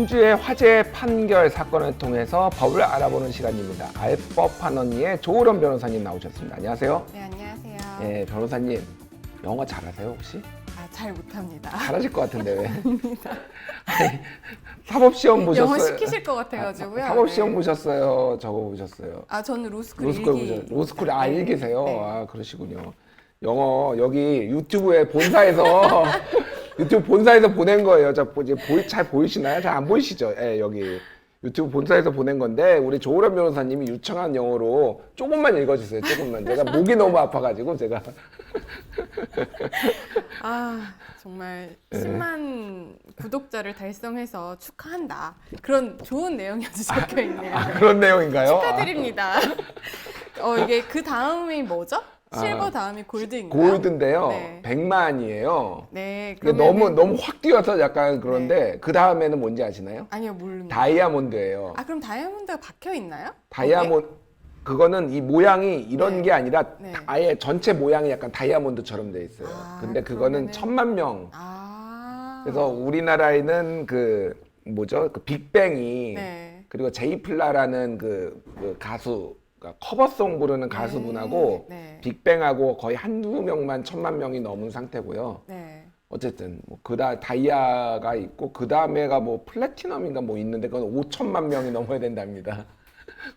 이번 주의 화제 판결 사건을 통해서 법을 알아보는 시간입니다. 알법한 언니의 조으론 변호사님 나오셨습니다. 안녕하세요. 네, 안녕하세요. 네, 변호사님 영어 잘하세요 혹시? 잘 못합니다. 잘하실 것 같은데 왜? 아니, 사법시험 보셨어요? 영어 시키실 것 같아가지고요. 사법시험 네. 보셨어요? 저거 보셨어요? 저는 로스쿨 로스쿨 일기. 보셨어요? 로스쿨 네. 일기세요? 네. 그러시군요. 영어 여기 유튜브에 본사에서 유튜브 본사에서 보낸 거예요. 잘 보이시나요? 잘 안 보이시죠? 예, 여기 유튜브 본사에서 보낸 건데 우리 조으론 변호사님이 유창한 영어로 조금만 읽어주세요. 조금만. 제가 목이 너무 아파가지고 제가 정말 네. 10만 구독자를 달성해서 축하한다. 그런 좋은 내용이 아주 적혀 있네요. 그런 내용인가요? 축하드립니다. 이게 그 다음이 뭐죠? 실버 다음이 골드인가요? 골드인데요. 네. 100만이에요. 네, 근데 그러면은 너무 확 뛰어서 약간 그런데 그 다음에는 뭔지 아시나요? 아니요, 모릅니다. 다이아몬드예요. 그럼 다이아몬드가 박혀 있나요? 다이아몬드 그거는 이 모양이 이런 네. 게 아니라 네. 아예 전체 모양이 약간 다이아몬드처럼 돼 있어요. 근데 그거는 그러면은 1000만 명. 아. 그래서 우리나라에는 그 뭐죠? 그 빅뱅이 네. 그리고 제이플라라는 그 가수 그러니까 커버송 부르는 가수분하고 네. 빅뱅하고 거의 한두 명만 1000만 명이 넘은 상태고요. 네. 어쨌든 뭐 다이아가 있고 그 다음에가 뭐 플래티넘인가 뭐 있는데 그건 5천만 명이 넘어야 된답니다.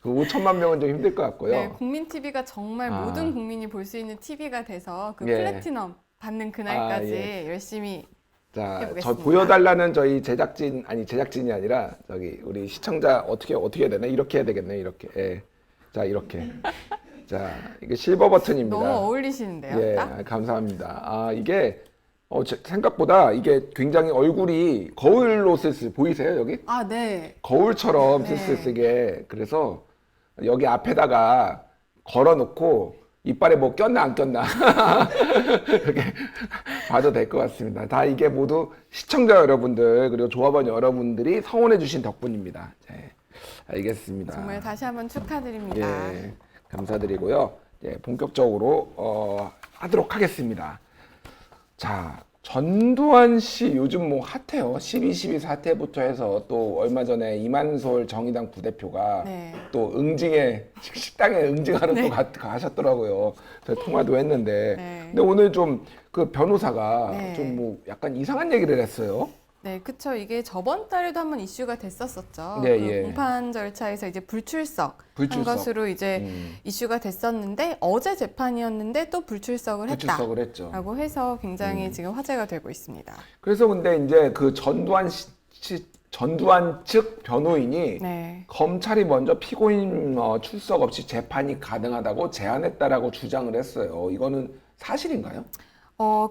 그 5천만 명은 좀 힘들 것 같고요. 네, 국민 TV가 정말 아. 모든 국민이 볼 수 있는 TV가 돼서 그 예. 플래티넘 받는 그날까지 예. 열심히 자, 저 해보겠습니다. 보여달라는 저희 제작진이 아니라 저기 우리 시청자 어떻게 해야 되나? 이렇게 해야 되겠네, 이렇게. 예. 자, 이렇게. 자, 이게 실버 버튼입니다. 너무 어울리시는데요. 예, 딱? 감사합니다. 이게 생각보다 이게 굉장히 얼굴이 거울 옷을 보이세요, 여기? 네. 거울처럼 네. 쓰게. 그래서 여기 앞에다가 걸어놓고 이빨에 뭐 꼈나 안 꼈나 이렇게 봐도 될 것 같습니다. 다 이게 모두 시청자 여러분들 그리고 조합원 여러분들이 성원해 주신 덕분입니다. 네, 알겠습니다. 정말 다시 한번 축하드립니다. 예, 감사드리고요. 예, 본격적으로 하도록 하겠습니다. 자, 전두환 씨 요즘 뭐 핫해요. 12.12 사태부터 해서 또 얼마 전에 이만솔 정의당 부대표가 네. 또 식당에 응징하러 또 가셨더라고요. 저희 통화도 했는데. 네. 근데 오늘 좀 그 변호사가 네. 좀 뭐 약간 이상한 얘기를 했어요. 네, 그쵸. 이게 저번 달에도 한번 이슈가 됐었었죠. 네, 그 예. 공판 절차에서 이제 불출석 한 불출석. 것으로 이제 이슈가 됐었는데 어제 재판이었는데 또 불출석을 불출석을 했죠. 했다라고 해서 굉장히 지금 화제가 되고 있습니다. 그래서 근데 이제 그 전두환 측 변호인이 네. 검찰이 먼저 피고인 출석 없이 재판이 가능하다고 제안했다라고 주장을 했어요. 이거는 사실인가요?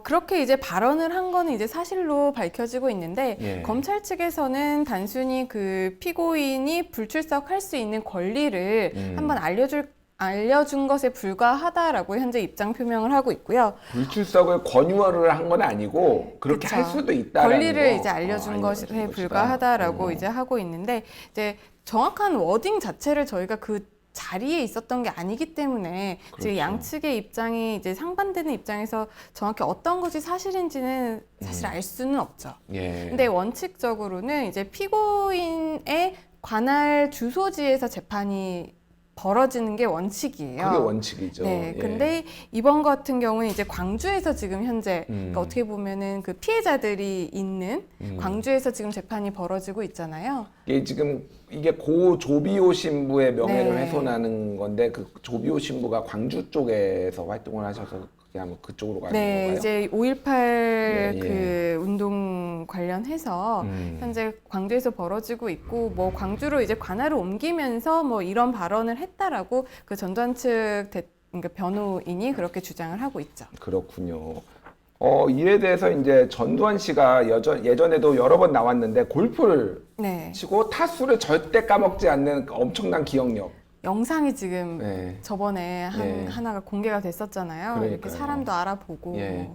그렇게 이제 발언을 한 거는 이제 사실로 밝혀지고 있는데 예. 검찰 측에서는 단순히 그 피고인이 불출석할 수 있는 권리를 한번 알려준 것에 불과하다라고 현재 입장 표명을 하고 있고요. 불출석을 권유를 한 건 아니고 그렇게 그쵸. 할 수도 있다라는 권리를 거. 이제 알려준 것에 것이다. 불과하다라고 이제 하고 있는데 이제 정확한 워딩 자체를 저희가 그 자리에 있었던 게 아니기 때문에 지금 그렇죠. 양측의 입장이 이제 상반되는 입장에서 정확히 어떤 것이 사실인지는 사실 알 수는 없죠. 예. 근데 원칙적으로는 이제 피고인의 관할 주소지에서 재판이 벌어지는 게 원칙이에요. 그게 원칙이죠. 네, 예. 근데 이번 같은 경우는 이제 광주에서 지금 현재 그러니까 어떻게 보면은 그 피해자들이 있는 광주에서 지금 재판이 벌어지고 있잖아요. 이게 고 조비오 신부의 명예를 네. 훼손하는 건데 그 조비오 신부가 광주 쪽에서 활동을 하셔서 그냥 그쪽으로 가는 네, 건가요? 이제 5.18 예, 예. 그 운동 관련해서 현재 광주에서 벌어지고 있고 뭐 광주로 이제 관할을 옮기면서 뭐 이런 발언을 했다라고 그 전두환 측 그러니까 변호인이 그렇게 주장을 하고 있죠. 그렇군요. 이에 대해서 이제 전두환 씨가 예전에도 여러 번 나왔는데 골프를 네, 치고 타수를 절대 까먹지 않는 엄청난 기억력. 영상이 지금 네. 저번에 예. 하나가 공개가 됐었잖아요. 이렇게 그러니까요. 사람도 알아보고 예.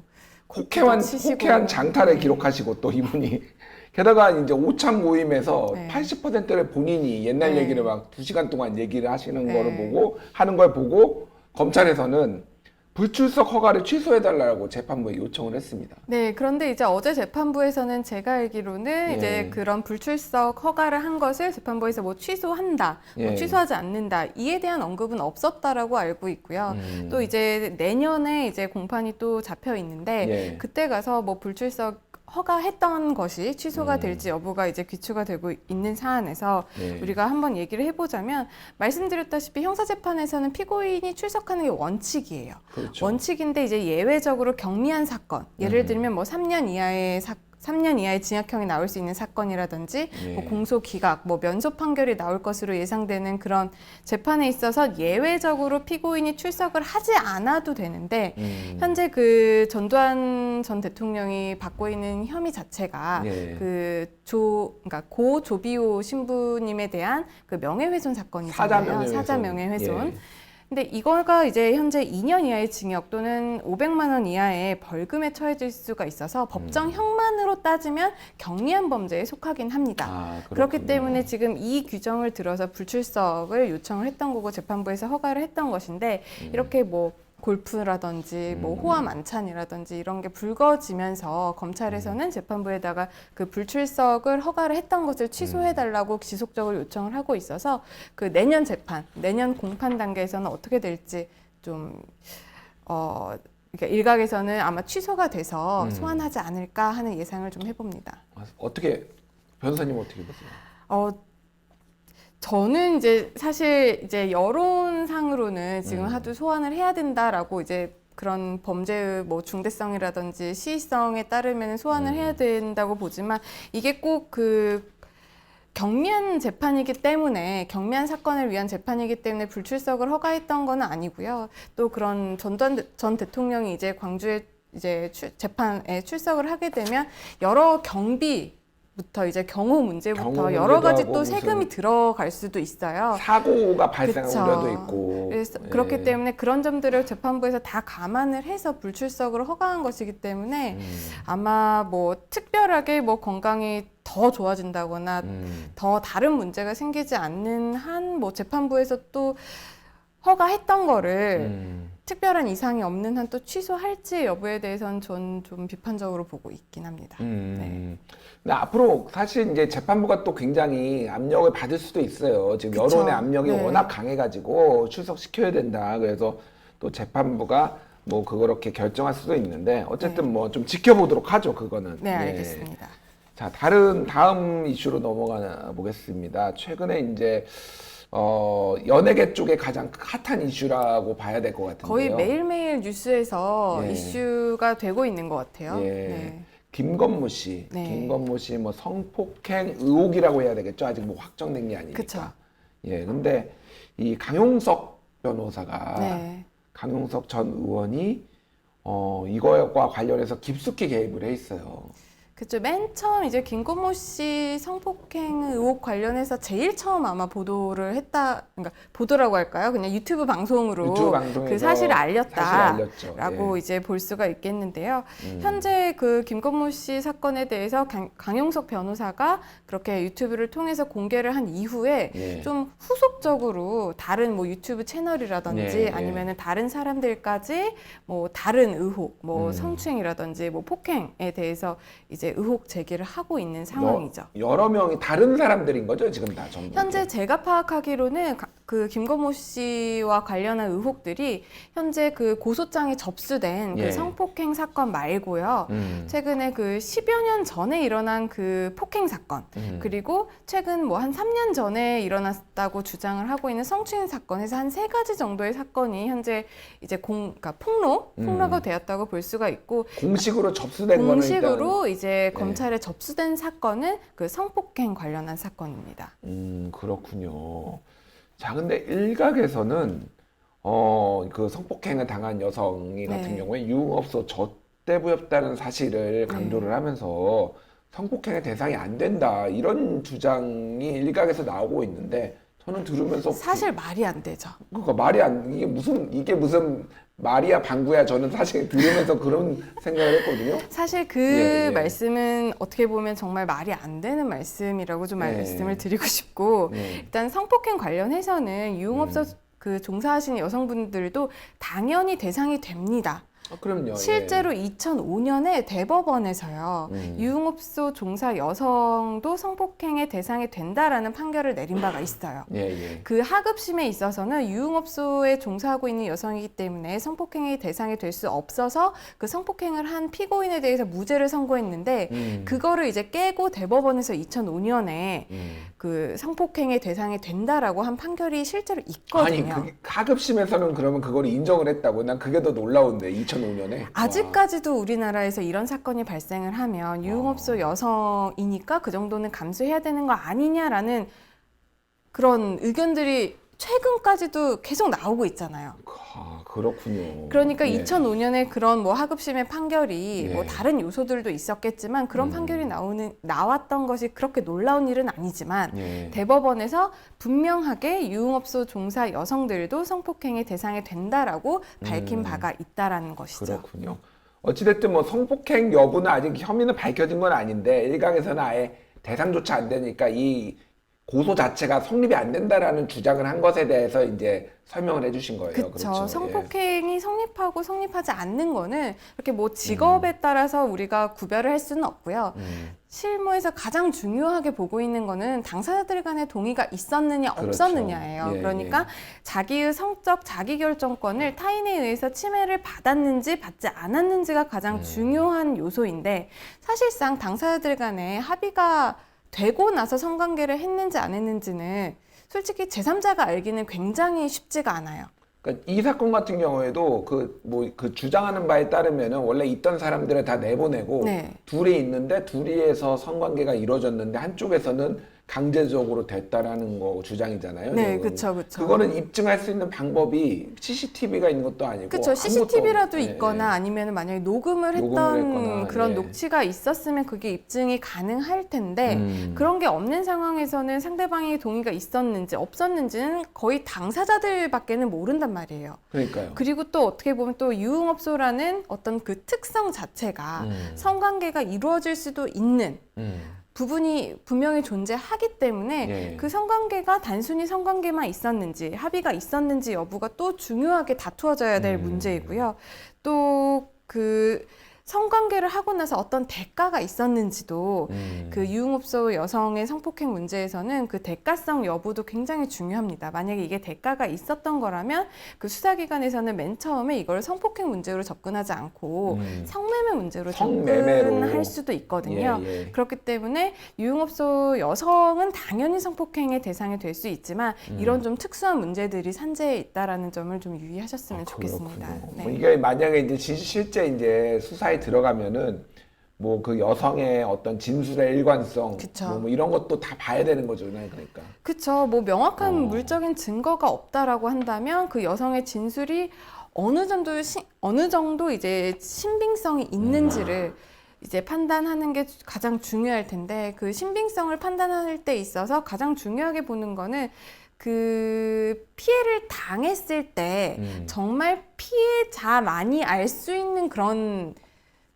골프도 호쾌한 치시고. 장타를 네. 기록하시고 또 이분이 게다가 이제 오찬 모임에서 네. 80%를 본인이 옛날 네. 얘기를 막 2시간 동안 얘기를 하시는 네. 거를 하는 걸 보고 검찰에서는 불출석 허가를 취소해달라고 재판부에 요청을 했습니다. 네, 그런데 이제 어제 재판부에서는 제가 알기로는 예. 이제 그런 불출석 허가를 한 것을 재판부에서 뭐 취소한다, 뭐 예. 취소하지 않는다, 이에 대한 언급은 없었다라고 알고 있고요. 또 이제 내년에 이제 공판이 또 잡혀 있는데 예. 그때 가서 뭐 불출석 허가했던 것이 취소가 음. 될지 여부가 이제 귀추가 되고 있는 사안에서 예. 우리가 한번 얘기를 해보자면 말씀드렸다시피 형사재판에서는 피고인이 출석하는 게 원칙이에요. 그렇죠. 원칙인데 이제 예외적으로 경미한 사건, 예를 음. 들면 뭐 3년 이하의 징역형이 나올 수 있는 사건이라든지 예. 뭐 공소 기각, 뭐 면소 판결이 나올 것으로 예상되는 그런 재판에 있어서 예외적으로 피고인이 출석을 하지 않아도 되는데 현재 그 전두환 전 대통령이 받고 있는 혐의 자체가 예. 그러니까 고 조비오 신부님에 대한 그 명예훼손 사건이잖아요. 사자 명예훼손. 사자 명예훼손. 예. 근데 이거가 이제 현재 2년 이하의 징역 또는 500만 원 이하의 벌금에 처해질 수가 있어서 법정형만으로 따지면 경미한 범죄에 속하긴 합니다. 아, 그렇기 그렇군요. 때문에 지금 이 규정을 들어서 불출석을 요청을 했던 거고 재판부에서 허가를 했던 것인데 이렇게 뭐 골프라든지 뭐 호화 만찬이라든지 이런 게 불거지면서 검찰에서는 재판부에다가 그 불출석을 허가를 했던 것을 취소해달라고 지속적으로 요청을 하고 있어서 그 내년 재판, 내년 공판 단계에서는 어떻게 될지 좀 그러니까 일각에서는 아마 취소가 돼서 소환하지 않을까 하는 예상을 좀 해봅니다. 어떻게 변호사님 어떻게 보세요? 저는 이제 사실 이제 여론상으로는 지금 하도 소환을 해야 된다라고 이제 그런 범죄의 뭐 중대성이라든지 시의성에 따르면 소환을 해야 된다고 보지만 이게 꼭 그 경미한 재판이기 때문에 경미한 사건을 위한 재판이기 때문에 불출석을 허가했던 건 아니고요. 또 그런 전두환 전 대통령이 이제 광주에 이제 재판에 출석을 하게 되면 여러 부터 이제 경호 문제부터 경호 여러 가지 문제도 또 하고 세금이 무슨 들어갈 수도 있어요. 사고가 발생한 그쵸. 우려도 있고. 그래서 예. 그렇기 때문에 그런 점들을 재판부에서 다 감안을 해서 불출석을 허가한 것이기 때문에 아마 뭐 특별하게 뭐 건강이 더 좋아진다거나 더 다른 문제가 생기지 않는 한 뭐 재판부에서 또 허가했던 거를 특별한 이상이 없는 한 또 취소할지 여부에 대해서는 전 좀 비판적으로 보고 있긴 합니다. 네. 근데 앞으로 사실 이제 재판부가 또 굉장히 압력을 받을 수도 있어요. 지금 그쵸. 여론의 압력이 네. 워낙 강해가지고 출석시켜야 된다. 그래서 또 재판부가 뭐 그렇게 결정할 수도 있는데 어쨌든 뭐 좀 지켜보도록 하죠. 그거는. 네, 알겠습니다. 자, 다음 이슈로 넘어가 보겠습니다. 최근에 이제 연예계 쪽에 가장 핫한 이슈라고 봐야 될 것 같은데요. 거의 매일매일 뉴스에서 예. 이슈가 되고 있는 것 같아요. 예. 네. 김건모 씨, 네. 김건모 씨 뭐 성폭행 의혹이라고 해야 되겠죠. 아직 뭐 확정된 게 아니니까. 그쵸. 예, 근데 이 강용석 변호사가 네. 강용석 전 의원이 이거와 관련해서 깊숙이 개입을 해 있어요. 그쵸. 맨 처음 이제 김건모 씨 성폭행 의혹 관련해서 제일 처음 아마 보도를 했다, 그러니까 보도라고 할까요? 그냥 유튜브 방송으로 유튜브 방송에서 그 사실을 알렸다라고 알렸죠. 예. 이제 볼 수가 있겠는데요. 현재 그 김건모 씨 사건에 대해서 강용석 변호사가 그렇게 유튜브를 통해서 공개를 한 이후에 예. 좀 후속적으로 다른 뭐 유튜브 채널이라든지 예, 예. 아니면은 다른 사람들까지 뭐 다른 의혹, 뭐 성추행이라든지 뭐 폭행에 대해서 이제 의혹 제기를 하고 있는 상황이죠. 여러 명이 다른 사람들인 거죠, 지금 다 전부. 현재 제가 파악하기로는 그 김건모 씨와 관련한 의혹들이 현재 그 고소장에 접수된 예. 그 성폭행 사건 말고요. 최근에 그 10여 년 전에 일어난그 폭행 사건, 그리고 최근 뭐 한 3년 전에 일어났다고 주장을 하고 있는 성추행 사건에서 한 3가지 정도의 사건이 현재 이제 그러니까 폭로가 되었다고 볼 수가 있고, 공식으로 접수된 거는 공식으로 이제 네. 검찰에 접수된 사건은 그 성폭행 관련한 사건입니다. 그렇군요. 자, 근데 일각에서는 그 성폭행을 당한 여성이 같은 네. 경우에 유흥업소 젖대부였다는 사실을 강조를 하면서 성폭행의 대상이 안 된다 이런 주장이 일각에서 나오고 있는데 저는 들으면서 사실 말이 안 되죠. 그러니까 말이 안 이게 무슨 말이야 방구야 저는 사실 들으면서 그런 생각을 했거든요. 사실 그 예. 말씀은 어떻게 보면 정말 말이 안 되는 말씀이라고 좀 예. 말씀을 드리고 싶고, 예. 일단 성폭행 관련해서는 유흥업소 그 종사하시는 여성분들도 당연히 대상이 됩니다. 그럼요. 실제로 2005년에 대법원에서요. 유흥업소 종사 여성도 성폭행의 대상이 된다라는 판결을 내린 바가 있어요. 그 하급심에 있어서는 유흥업소에 종사하고 있는 여성이기 때문에 성폭행의 대상이 될 수 없어서 그 성폭행을 한 피고인에 대해서 무죄를 선고했는데 그거를 이제 깨고 대법원에서 2005년에 그 성폭행의 대상이 된다라고 한 판결이 실제로 있거든요. 아니, 하급심에서는 그러면 그걸 인정을 했다고? 난 그게 더 놀라운데, 2005년에. 아직까지도 우리나라에서 이런 사건이 발생을 하면 유흥업소 여성이니까 그 정도는 감수해야 되는 거 아니냐라는 그런 의견들이 최근까지도 계속 나오고 있잖아요. 그렇군요. 그러니까 2005년에 그런 뭐 하급심의 판결이 뭐 다른 요소들도 있었겠지만 그런 판결이 나왔던 것이 그렇게 놀라운 일은 아니지만 대법원에서 분명하게 유흥업소 종사 여성들도 성폭행의 대상이 된다라고 밝힌 바가 있다라는 것이죠. 그렇군요. 어찌됐든 뭐 성폭행 여부는 아직 혐의는 밝혀진 건 아닌데 일각에서는 아예 대상조차 안 되니까 이 고소 자체가 성립이 안 된다라는 주장을 한 것에 대해서 이제 설명을 해주신 거예요. 그렇죠. 성폭행이 성립하고 성립하지 않는 거는 이렇게 뭐 직업에 따라서 우리가 구별을 할 수는 없고요. 실무에서 가장 중요하게 보고 있는 거는 당사자들 간의 동의가 있었느냐 없었느냐예요. 그렇죠. 그러니까 자기의 성적 자기결정권을 타인에 의해서 침해를 받았는지 받지 않았는지가 가장 중요한 요소인데 사실상 당사자들 간에 합의가 되고 나서 성관계를 했는지 안 했는지는 솔직히 제3자가 알기는 굉장히 쉽지가 않아요. 그러니까 이 사건 같은 경우에도 그 주장하는 바에 따르면은 원래 있던 사람들을 다 내보내고 둘이 있는데 둘이에서 성관계가 이루어졌는데 한쪽에서는 강제적으로 됐다라는 거 주장이잖아요. 네, 그렇죠, 그렇죠. 그거는 입증할 수 있는 방법이 CCTV가 있는 것도 아니고. 그렇죠. CCTV라도 있거나 아니면 만약에 녹음을 했던 그런 녹취가 있었으면 그게 입증이 가능할 텐데 그런 게 없는 상황에서는 상대방의 동의가 있었는지 없었는지는 거의 당사자들밖에는 모른단 말이에요. 그러니까요. 그리고 또 어떻게 보면 또 유흥업소라는 어떤 그 특성 자체가 성관계가 이루어질 수도 있는 부분이 분명히 존재하기 때문에 그 성관계가 단순히 성관계만 있었는지 합의가 있었는지 여부가 또 중요하게 다투어져야 될 문제이고요. 또 그 성관계를 하고 나서 어떤 대가가 있었는지도 그 유흥업소 여성의 성폭행 문제에서는 그 대가성 여부도 굉장히 중요합니다. 만약에 이게 대가가 있었던 거라면 그 수사기관에서는 맨 처음에 이걸 성폭행 문제로 접근하지 않고 성매매 문제로 접근할 수도 있거든요. 그렇기 때문에 유흥업소 여성은 당연히 성폭행의 대상이 될 수 있지만 이런 좀 특수한 문제들이 산재에 있다라는 점을 좀 유의하셨으면 좋겠습니다. 네. 이게 만약에 이제 실제 이제 수사에 들어가면은 뭐 그 여성의 어떤 진술의 일관성 뭐 이런 것도 다 봐야 되는 거죠, 그러니까. 그렇죠. 뭐 명확한 물적인 증거가 없다라고 한다면 그 여성의 진술이 어느 정도 이제 신빙성이 있는지를 이제 판단하는 게 가장 중요할 텐데 그 신빙성을 판단할 때 있어서 가장 중요하게 보는 거는 그 피해를 당했을 때 정말 피해자만이 알 수 있는 그런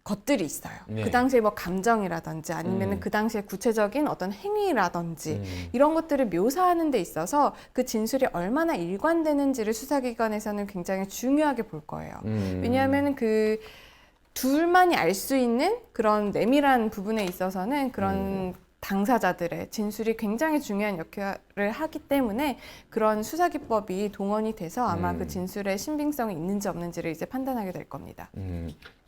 것들이 있어요. 그 당시에 뭐 감정이라든지 아니면 그 당시에 구체적인 어떤 행위라든지 이런 것들을 묘사하는 데 있어서 그 진술이 얼마나 일관되는지를 수사기관에서는 굉장히 중요하게 볼 거예요. 왜냐하면 그 둘만이 알 수 있는 그런 내밀한 부분에 있어서는 그런 당사자들의 진술이 굉장히 중요한 역할을 하기 때문에 그런 수사기법이 동원이 돼서 아마 그 진술의 신빙성이 있는지 없는지를 이제 판단하게 될 겁니다.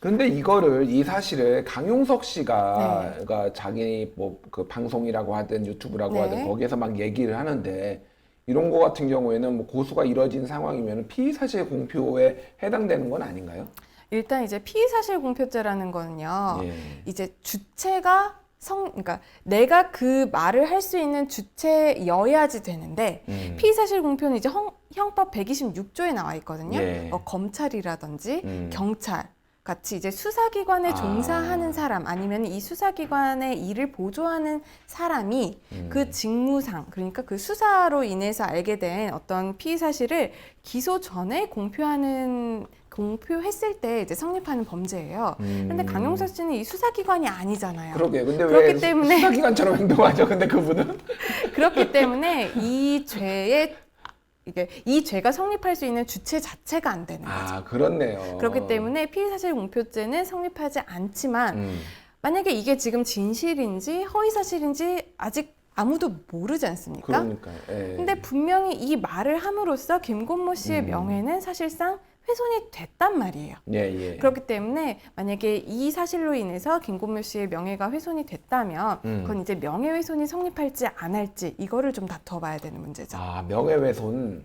그런데 이 사실을 강용석 씨가 그러니까 자기 뭐 그 방송이라고 하든 유튜브라고 하든 거기에서 막 얘기를 하는데 이런 거 같은 경우에는 뭐 고소가 이뤄진 상황이면 피의사실 공표에 해당되는 건 아닌가요? 일단 이제 피의사실 공표죄라는 거는요. 이제 주체가 그러니까 내가 그 말을 할 수 있는 주체여야지 되는데 피의사실 공표는 이제 형법 126조에 나와 있거든요. 검찰이라든지 경찰 같이 이제 수사기관에 종사하는 사람 아니면 이 수사기관의 일을 보조하는 사람이 그 직무상 그러니까 그 수사로 인해서 알게 된 어떤 피의사실을 기소 전에 공표했을 때 이제 성립하는 범죄예요. 그런데 강용석 씨는 이 수사기관이 아니잖아요. 그러게. 근데 그렇기 왜 때문에 수사기관처럼 행동하죠? 근데 그분은? 그렇기 때문에 이 죄의 이게 이 죄가 성립할 수 있는 주체 자체가 안 되는 거죠. 아, 그렇네요. 그렇기 때문에 피의사실공표죄는 성립하지 않지만 만약에 이게 지금 진실인지 허위사실인지 아직 아무도 모르지 않습니까? 그러니까요. 예. 근데 분명히 이 말을 함으로써 김건모 씨의 명예는 사실상 훼손이 됐단 말이에요. 예, 예. 그렇기 때문에 만약에 이 사실로 인해서 김건모 씨의 명예가 훼손이 됐다면 그건 이제 명예훼손이 성립할지 안 할지 이거를 좀 다퉈봐야 되는 문제죠. 아, 명예훼손.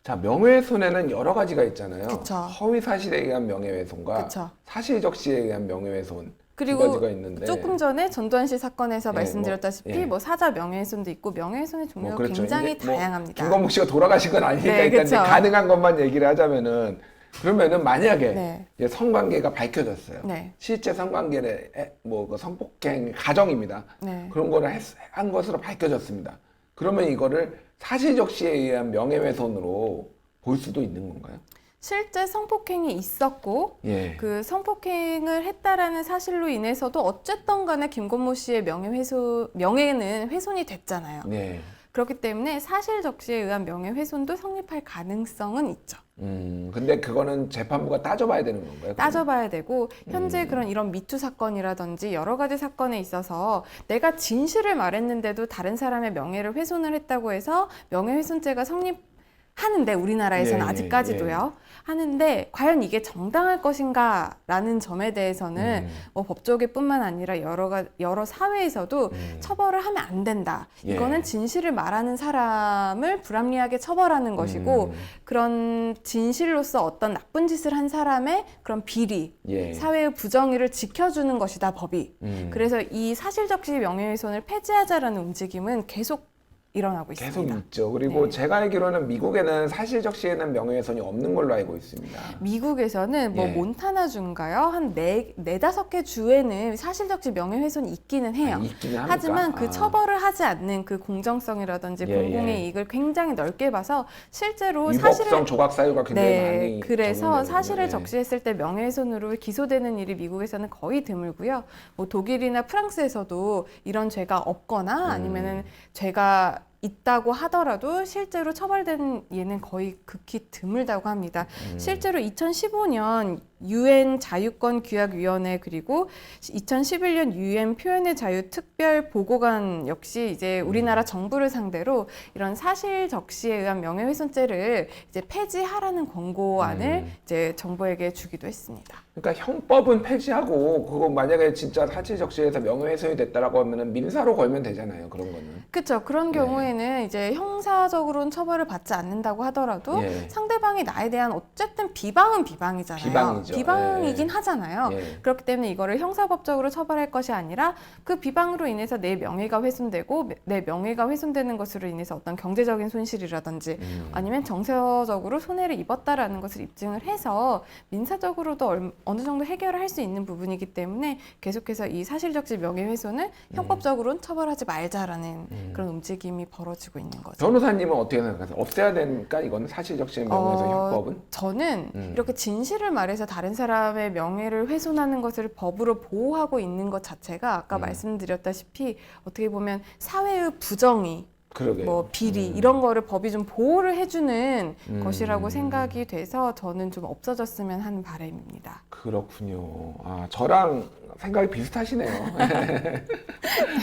자, 명예훼손에는 여러 가지가 있잖아요. 그쵸. 허위 사실에 의한 명예훼손과 그쵸. 사실적시에 의한 명예훼손 두 그리고 가지가 있는데. 조금 전에 전두환 씨 사건에서 예, 말씀드렸다시피 뭐 사자 명예훼손도 있고 명예훼손의 종류가 그렇죠. 굉장히 이게 뭐 다양합니다. 김건모 씨가 돌아가신 건 아니니까 네, 일단 이제 그쵸. 가능한 것만 얘기를 하자면은 그러면은 만약에 네. 이제 성관계가 밝혀졌어요. 네. 실제 성관계를 그 성폭행 가정입니다. 네. 그런 거를 한 것으로 밝혀졌습니다. 그러면 이거를 사실적시에 의한 명예훼손으로 볼 수도 있는 건가요? 실제 성폭행이 있었고 예. 그 성폭행을 했다라는 사실로 인해서도 어쨌든 간에 김건모 씨의 명예는 훼손이 됐잖아요. 네. 그렇기 때문에 사실적시에 의한 명예훼손도 성립할 가능성은 있죠. 근데 그거는 재판부가 따져봐야 되는 건가요? 그러면? 따져봐야 되고 현재 그런 이런 미투 사건이라든지 여러 가지 사건에 있어서 내가 진실을 말했는데도 다른 사람의 명예를 훼손을 했다고 해서 명예훼손죄가 성립하는데 우리나라에서는 예, 아직까지도요. 하는데 과연 이게 정당할 것인가라는 점에 대해서는 뭐 법조계뿐만 아니라 여러 사회에서도 처벌을 하면 안 된다. 예. 이거는 진실을 말하는 사람을 불합리하게 처벌하는 것이고 그런 진실로서 어떤 나쁜 짓을 한 사람의 그런 비리, 예. 사회의 부정의를 지켜주는 것이다 법이. 그래서 이 사실적시 명예훼손을 폐지하자라는 움직임은 계속 일어나고 계속 있습니다. 있죠. 그리고 네. 제가 알기로는 미국에는 사실적시에는 명예훼손이 없는 걸로 알고 있습니다. 미국에서는 뭐 예. 몬타나주인가요? 한 네다섯 개 주에는 사실적시 명예훼손이 있기는 해요. 있기는 합니까? 하지만 그 아. 처벌을 하지 않는 그 공정성이라든지 예, 공공의 예. 이익을 굉장히 넓게 봐서 실제로 위법성 사실을 조각 사유가 굉장히 네, 많이 그래서 적용되는군요. 사실을 예. 적시했을 때 명예훼손으로 기소되는 일이 미국에서는 거의 드물고요. 뭐 독일이나 프랑스에서도 이런 죄가 없거나 아니면은 죄가 있다고 하더라도 실제로 처벌된 예는 거의 극히 드물다고 합니다. 실제로 2015년 UN 자유권 규약위원회 그리고 2011년 UN 표현의 자유 특별 보고관 역시 이제 우리나라 정부를 상대로 이런 사실 적시에 의한 명예훼손죄를 이제 폐지하라는 권고안을 이제 정부에게 주기도 했습니다. 그러니까 형법은 폐지하고 그거 만약에 진짜 사실적시에서 명예훼손이 됐다라고 하면은 민사로 걸면 되잖아요. 그런 거는. 그렇죠. 그런 네. 경우에는 이제 형사적으로는 처벌을 받지 않는다고 하더라도 예. 상대방이 나에 대한 어쨌든 비방은 비방이잖아요. 비방이죠. 비방이긴 예. 하잖아요. 예. 그렇기 때문에 이거를 형사법적으로 처벌할 것이 아니라 그 비방으로 인해서 내 명예가 훼손되고 내 명예가 훼손되는 것으로 인해서 어떤 경제적인 손실이라든지 아니면 정서적으로 손해를 입었다라는 것을 입증을 해서 민사적으로도 어느 정도 해결을 할 수 있는 부분이기 때문에 계속해서 이 사실적시 명예훼손을 형법적으로는 처벌하지 말자라는 그런 움직임이 벌어지고 있는 거죠. 변호사님은 어떻게 생각하세요? 없애야 되니까 이거는 사실적시 명예훼손 형법은? 저는 이렇게 진실을 말해서 다른 사람의 명예를 훼손하는 것을 법으로 보호하고 있는 것 자체가 아까 말씀드렸다시피 어떻게 보면 사회의 부정의 그러게요. 뭐 비리 이런 거를 법이 좀 보호를 해주는 것이라고 생각이 돼서 저는 좀 없어졌으면 하는 바람입니다. 그렇군요. 아, 저랑 생각이 비슷하시네요.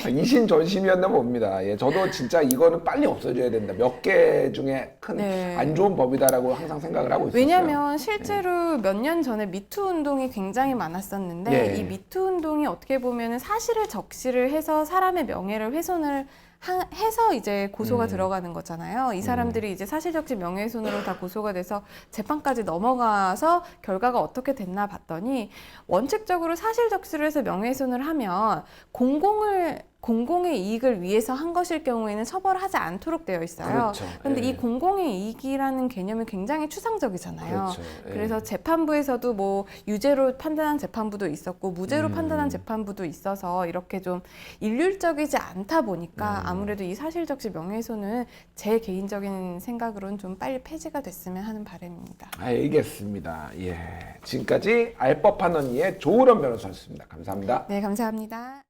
이신전심이었나 봅니다. 예, 저도 진짜 이거는 빨리 없어져야 된다. 몇 개 중에 큰 네. 안 좋은 법이다라고 항상 생각을 하고 있었어요. 왜냐하면 실제로 몇 년 전에 미투 운동이 굉장히 많았었는데 예. 이 미투 운동이 어떻게 보면은 사실을 적시를 해서 사람의 명예를 훼손을 해서 이제 고소가 들어가는 거잖아요. 이 사람들이 이제 사실적시 명예훼손으로 다 고소가 돼서 재판까지 넘어가서 결과가 어떻게 됐나 봤더니 원칙적으로 사실적시를 해서 명예훼손을 하면 공공의 이익을 위해서 한 것일 경우에는 처벌하지 않도록 되어 있어요. 그렇죠. 그런데 예. 이 공공의 이익이라는 개념이 굉장히 추상적이잖아요. 그렇죠. 예. 그래서 재판부에서도 뭐 유죄로 판단한 재판부도 있었고 무죄로 판단한 재판부도 있어서 이렇게 좀 일률적이지 않다 보니까 아무래도 이 사실적시 명예훼손은 제 개인적인 생각으로는 좀 빨리 폐지가 됐으면 하는 바람입니다. 알겠습니다. 예. 지금까지 알법한 언니의 조으론 변호사였습니다. 감사합니다. 네, 감사합니다.